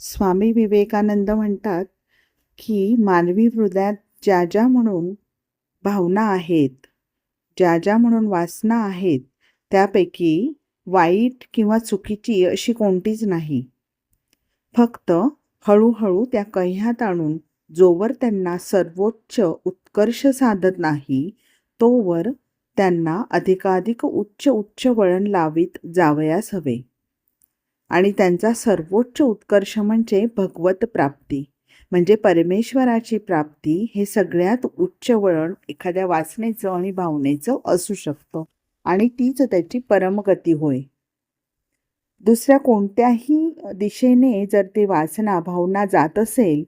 स्वामी विवेकानंद म्हणतात, की मानवी हृदयात ज्या ज्या म्हणून भावना आहेत, ज्या ज्या म्हणून वासना आहेत, त्यापैकी वाईट किंवा चुकीची अशी कोणतीच नाही. फक्त हळूहळू त्या कह्यात आणून जोवर त्यांना सर्वोच्च उत्कर्ष साधत नाही, तोवर त्यांना अधिकाधिक उच्च वळण लावीत जावयास हवे. आणि त्यांचा सर्वोच्च उत्कर्ष म्हणजे भगवत प्राप्ती, म्हणजे परमेश्वराची प्राप्ती. हे सगळ्यात उच्च वळण एखाद्या वासनेचं आणि भावनेचं असू शकतं आणि तीच त्याची परमगती होय. दुसऱ्या कोणत्याही दिशेने जर ते वासना भावना जात असेल,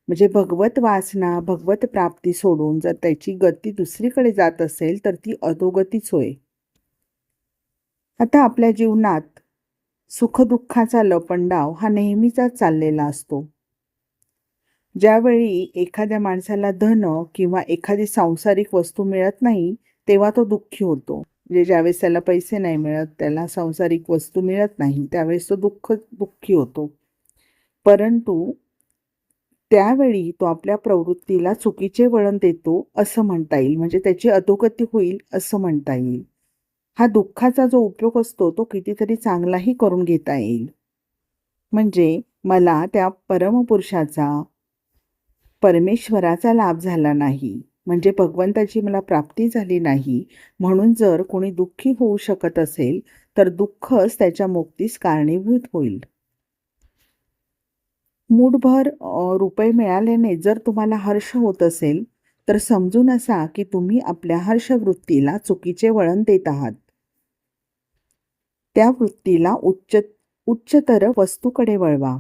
म्हणजे भगवत वासना भगवत प्राप्ती सोडून जर त्याची गती दुसरीकडे जात असेल, तर ती अधोगतीच होय. आता आपल्या जीवनात सुखदुःखाचा लपंडाव हा नेहमीचाच चाललेला असतो. ज्यावेळी एखाद्या माणसाला धन किंवा एखादी सांसारिक वस्तू मिळत नाही, तेव्हा तो दुःखी होतो. म्हणजे ज्यावेळेस त्याला पैसे नाही मिळत, त्याला सांसारिक वस्तू मिळत नाही, त्यावेळेस तो दुःखी होतो. परंतु त्यावेळी तो आपल्या प्रवृत्तीला चुकीचे वळण देतो असं म्हणता येईल, म्हणजे त्याची अधोगती होईल असं म्हणता येईल. हा दुःखाचा जो उपयोग असतो तो कितीतरी चांगलाही करून घेता येईल. म्हणजे मला त्या परमपुरुषाचा, परमेश्वराचा लाभ झाला नाही, म्हणजे भगवंताची मला प्राप्ती झाली नाही, म्हणून जर कोणी दुःखी होऊ शकत असेल, तर दुःखच त्याच्या मुक्तीस कारणीभूत होईल. मूठभर रुपये मिळाल्याने जर तुम्हाला हर्ष होत असेल, तर समजून असा की तुम्ही आपल्या हर्षवृत्तीला चुकीचे वळण देत आहात. त्या वृत्तीला उच्चतर वस्तूकडे वळवा.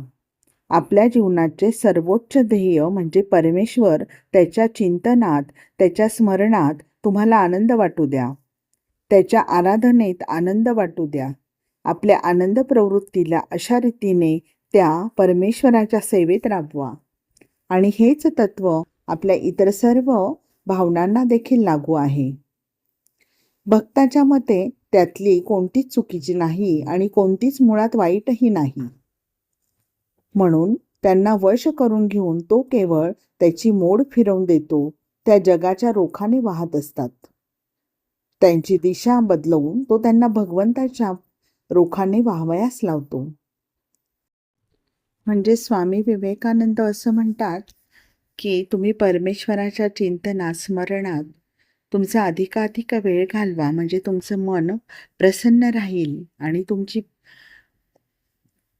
आपल्या जीवनाचे सर्वोच्च ध्येय म्हणजे परमेश्वर, त्याच्या चिंतनात, त्याच्या स्मरणात तुम्हाला आनंद वाटू द्या. त्याच्या आराधनेत आनंद वाटू द्या. आपल्या आनंद प्रवृत्तीला अशा रीतीने त्या परमेश्वराच्या सेवेत राबवा. आणि हेच तत्व आपल्या इतर सर्व भावनांना देखील लागू आहे. भक्ताच्या मते त्यातली कोणतीच चुकीची नाही आणि कोणतीच मुळात वाईटही नाही. म्हणून त्यांना वश करून घेऊन तो केवळ त्याची मोड फिरवून देतो. त्या जगाच्या रोखाने वाहत असतात. त्यांची दिशा बदलवून तो त्यांना भगवंताच्या रोखाने वाहवयास लावतो. म्हणजे स्वामी विवेकानंद असं म्हणतात, की तुम्ही परमेश्वराच्या चिंतनात, स्मरणात तुमचा अधिकाधिक वेळ घालवा, म्हणजे तुमचं मन प्रसन्न राहील आणि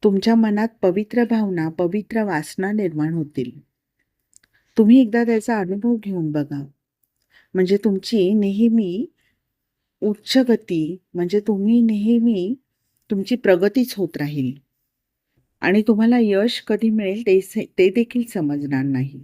तुमच्या मनात पवित्र भावना, पवित्र वासना निर्माण होतील. तुम्ही एकदा त्याचा अनुभव घेऊन बघा, म्हणजे तुमची नेहमी उच्च गती, म्हणजे तुम्ही नेहमी तुमची प्रगतीच होत राहील आणि तुम्हाला यश कधी मिळेल ते देखील समजणार नाही.